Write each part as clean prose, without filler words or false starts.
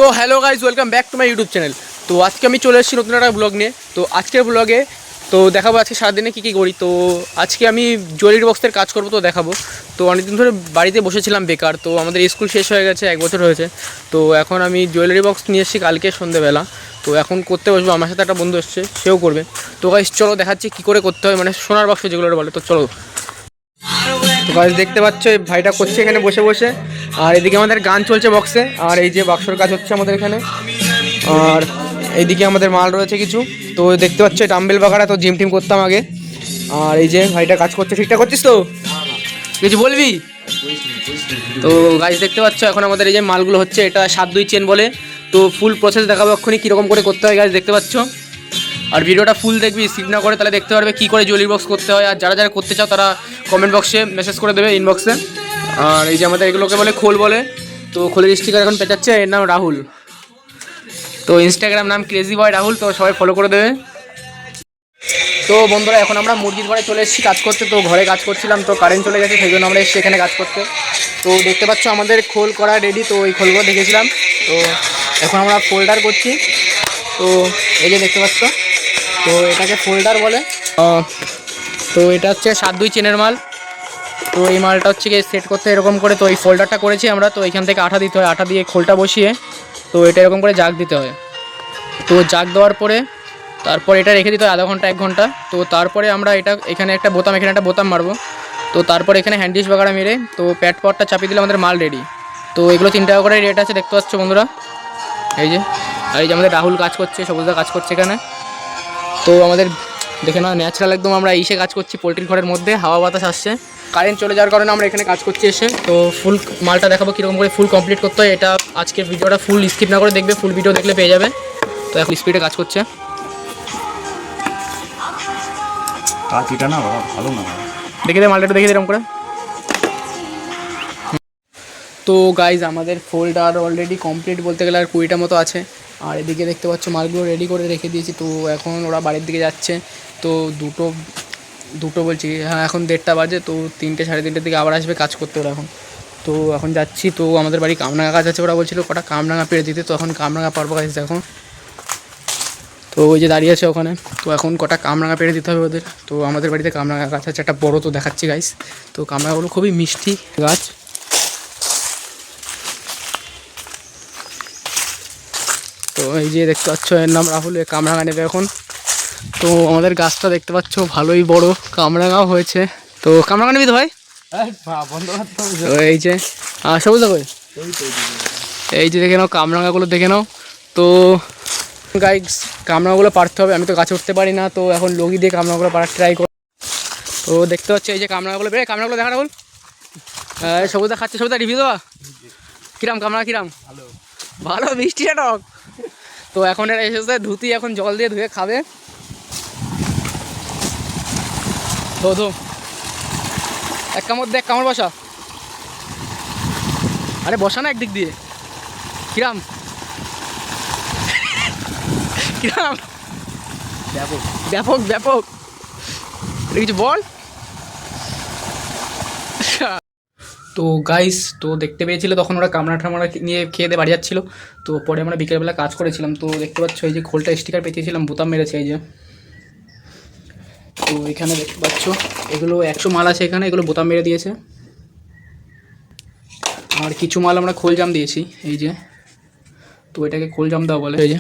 তো hello guys, welcome back to my YouTube channel. তো আজকে আমি চলে এসেছি নতুন একটা ব্লগ নিয়ে। তো আজকের ব্লগে তো দেখাবো আজকে সারাদিনে কী কী করি। তো আজকে আমি জুয়েলারি বক্সের কাজ করবো, তো দেখাবো। তো অনেকদিন ধরে বাড়িতে বসেছিলাম বেকার, তো আমাদের স্কুল শেষ হয়ে গেছে, 1 বছর হয়েছে। তো এখন আমি জুয়েলারি বক্স নিয়ে এসেছি কালকে সন্ধ্যেবেলা। তো এখন করতে বসবো, আমার সাথে একটা বন্ধু এসছে, সেও করবে। তো গাইজ চলো দেখাচ্ছি কী করে করতে হয়, মানে সোনার বক্স যেগুলো বলে। তো চলো। তো গাইজ দেখতে পাচ্ছ এই ভাইটা করছে এখানে বসে বসে, আর এদিকে আমাদের গান চলছে বক্সে, আর এই যে বাক্সর কাজ হচ্ছে আমাদের এখানে, আর এইদিকে আমাদের মাল রয়েছে কিছু। তো দেখতে পাচ্ছ ডাম্বেল বাগারা, তো জিম টিম করতাম আগে। আর এই যে ভাইটা কাজ করছে, ঠিকঠাক করছিস তো? কিছু বলবি? তো গাইজ দেখতে পাচ্ছ এখন আমাদের এই যে মালগুলো হচ্ছে, এটা 7-2 চেন বলে। তো ফুল প্রসেস দেখাবো এক্ষুনি কীরকম করে করতে হয় গাইজ, দেখতে পাচ্ছ। আর ভিডিওটা ফুল দেখবি, স্কিপ না করে, তাহলে দেখতে পারবে কী করে জুয়েলারি বক্স করতে হয়। আর যারা যারা করতে চাও তারা কমেন্ট বক্সে মেসেজ করে দেবে, ইনবক্সে। আর এই যে আমাদের এগুলোকে বলে খোল বলে। তো খোলের স্টিকার এখন পেঁচাচ্ছে, এর নাম রাহুল। তো ইনস্টাগ্রাম নাম ক্রেজি বয় রাহুল, তো সবাই ফলো করে দেবে। তো বন্ধুরা এখন আমরা মুরগির ঘরে চলে এসেছি কাজ করতে। তো ঘরে কাজ করছিলাম, তো কারেন্ট চলে গেছে, সেই জন্য আমরা এসেছি এখানে কাজ করতে। তো দেখতে পাচ্ছ আমাদের খোল করা রেডি, তো এই খোলগুলো দেখেছিলাম। তো এখন আমরা ফোল্ডার করছি। তো এই যে দেখতে পাচ্ছ, তো এটাকে ফোল্ডার বলে। তো এটা হচ্ছে 7-2 চেনের মাল। তো এই মালটা হচ্ছে গিয়ে সেট করতে এরকম করে। তো এই ফোল্ডারটা করেছি আমরা। তো এখান থেকে আঠা দিতে হয়, আঠা দিয়ে খোলটা বসিয়ে তো এটা এরকম করে জাগ দিতে হয়। তো জাগ দেওয়ার পরে তারপর এটা রেখে দিতে হয় আধা ঘন্টা 1 ঘন্টা। তো তারপরে আমরা এটা এখানে একটা বোতাম মারবো। তো তারপর এখানে হ্যান্ডিস বাগারা মেরে তো প্যাড পাওয়ারটা চাপিয়ে দিলে আমাদের মাল রেডি। তো এগুলো 3 টাকা করে রেট আছে, দেখতে পাচ্ছ বন্ধুরা। এই যে, আর এই যে আমাদের রাহুল কাজ করছে, সবুজদা কাজ করছে এখানে। তো আমাদের দেখে না ন্যাচারাল একদম, আমরা ইসে কাজ করছি পোলট্রির ঘরের মধ্যে, হাওয়া বাতাস আসছে। কারেন্ট চলে যাওয়ার কারণে আমরা এখানে কাজ করছি এসে। তো ফুল মালটা দেখাবো কীরকম করে ফুল কমপ্লিট করতে হয়। এটা আজকের ভিডিওটা ফুল স্কিপ না করে দেখবে, ফুল ভিডিও দেখলে পেয়ে যাবে। তো এখন স্পিডে কাজ করছে। না ভালো না, দেখে দে মালটা, দেখে দে এরকম করে। তো গাইজ আমাদের ফোল্ডার অলরেডি কমপ্লিট বলতে গেলে আর 20টা মতো আছে। আর এদিকে দেখতে পাচ্ছ মালগুলো রেডি করে রেখে দিয়েছি। তো এখন ওরা বাড়ির দিকে যাচ্ছে। তো দুটো বলছি, হ্যাঁ এখন 1:30 বাজে। তো 3টে 3:30 দিকে আবার আসবে কাজ করতে ওরা এখন। তো এখন যাচ্ছি। তো আমাদের বাড়ি কামরাঙা গাছ আছে, ওরা বলছিল কটা কামরাঙা পেড়ে দিতে। তো এখন কামরাঙা পারবো গাছ দেখো। তো ওই যে দাঁড়িয়ে আছে ওখানে। তো এখন কটা কামরাঙা পেড়ে দিতে হবে ওদের। তো আমাদের বাড়িতে কামরাঙা গাছ আছে একটা বড়, তো দেখাচ্ছি গাইস। তো কামরাঙাগুলো খুবই মিষ্টি গাছ। তো এই যে দেখতে পাচ্ছ এর নাম রাহুল, কামরাঙা নেবে এখন। তো আমাদের গাছটা দেখতে পাচ্ছ ভালোই বড়, কামরাঙাও হয়েছে। তো কামরাঙা নিবি তো ভাই? তো এই যে সবুজ দেখো, এই যে দেখে নাও কামরাঙাগুলো, দেখে নাও। তো গাইস কামরাঙাগুলো পারতে হবে, আমি তো গাছে উঠতে পারি না। তো এখন লগি দিয়ে কামরাঙাগুলো পারার ট্রাই কর। তো দেখতে পাচ্ছ এই যে কামরাঙাগুলো বেড়ে, কামরাঙাগুলো দেখা রাহুল। সবুজদা খাচ্ছে, সবুজদা রিভিউ দেওয়া কিরাম কামরাঙা, কিরাম? ভালো মিষ্টি টক। তো এখন এরা এসেছে ধুতি, এখন জল দিয়ে ধুয়ে খাবে। ধো এক কামড় দে, এক কামড় বসা। আরে বসা না একদিক দিয়ে। কিরাম কিরাম? ব্যাপক ব্যাপক ব্যাপক। কিছু বল। তো গাইস তো দেখতে পেয়েছিল তখন ওরা কামড়া টামড়া নিয়ে খেয়ে দিয়ে বাড়ি যাচ্ছিলো। তো পরে আমরা বিকেলবেলা কাজ করেছিলাম। তো দেখতে পাচ্ছ এই যে খোলটা স্টিকার পেঁচিয়েছিলাম, বোতাম মেরেছে এই যে। তো এখানে দেখতে পাচ্ছ এগুলো 100 মাল আছে এখানে, এগুলো বোতাম মেরে দিয়েছে। আর কিছু মাল আমরা খোল জাম দিয়েছি এই যে। তো এটাকে খোল জাম দেওয়া বলে। এই যে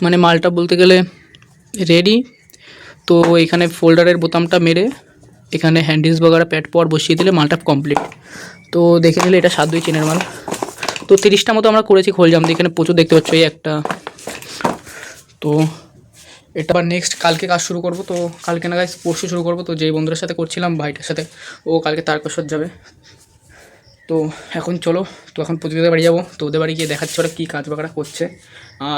মানে মালটা বলতে গেলে রেডি। তো এখানে ফোল্ডারের বোতামটা মেরে এখানে হ্যান্ডিস বগারা প্যাড পাওয়ার বসিয়ে দিলে মালটা কমপ্লিট। তো দেখে নিলে এটা 7-2 চেনের মাল। তো 30টা মতো আমরা করেছি খোল জাম দিয়ে, এখানে প্রচুর দেখতে পাচ্ছ এই একটা। তো এটা আবার নেক্সট কালকে কাজ শুরু করব। তো কালকে না গাইস পরশু শুরু করব। তো যেই বন্ধুদের সাথে করছিলাম ভাইটার সাথে, ও কালকে তারকেশ্বর যাবে। তো এখন চলো, তো এখন প্রতিদিনের বাড়ি যাবো। তো ওদের বাড়ি গিয়ে দেখাচ্ছি ওরা কী কাজ বাগারা করছে।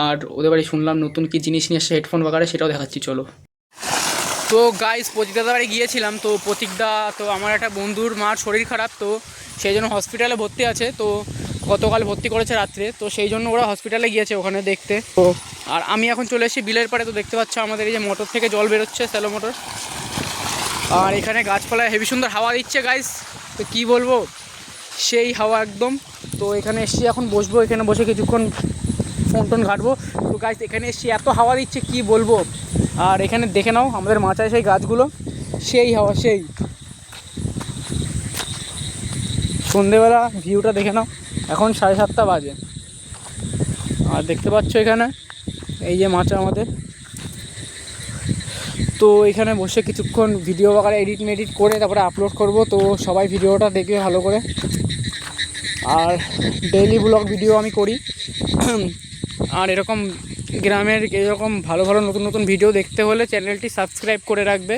আর ওদের বাড়ি শুনলাম নতুন কী জিনিস নিয়ে এসছে, হেডফোন বাগারা, সেটাও দেখাচ্ছি চলো। তো গাইস প্রতীকদার বাড়ি গিয়েছিলাম। তো প্রতীকদা, তো আমার একটা বন্ধুর মার শরীর খারাপ, তো সেই জন্য হসপিটালে ভর্তি আছে। তো গতকাল ভর্তি করেছে রাত্রে, তো সেই জন্য ওরা হসপিটালে গিয়েছে ওখানে দেখতে। তো আর আমি এখন চলে এসেছি বিলের পাড়ে। তো দেখতে পাচ্ছ আমাদের এই যে মোটর থেকে জল বেরোচ্ছে, স্যালো মোটর। আর এখানে গাছপালায় হেভি সুন্দর হাওয়া দিচ্ছে গাইস। তো কী বলবো, সেই হাওয়া একদম। তো তো এখানে এসছি, এখন বসবো, এখানে বসে কিছুক্ষণ ফোন টোন ঘাটবো। তো গাইস এখানে এসছি, এত হাওয়া দিচ্ছে কি বলবো। আর এখানে দেখে নাও আমাদের মাচায় সেই গাছগুলো, সেই হাওয়া, সেই সন্ধেবেলা ভিউটা দেখে নাও। এখন 7:30 বাজে। আর দেখতে পাচ্ছ এখানে এই যে মাচা আমাদের। তো এখানে বসে কিছুক্ষণ ভিডিও বাগারে এডিট করে তারপরে আপলোড করব। তো সবাই ভিডিওটা দেখবে ভালো করে। আর ডেইলি ব্লগ ভিডিও আমি করি। আর এরকম গ্রামের এরকম ভালো ভালো নতুন নতুন ভিডিও দেখতে হলে চ্যানেলটি সাবস্ক্রাইব করে রাখবে।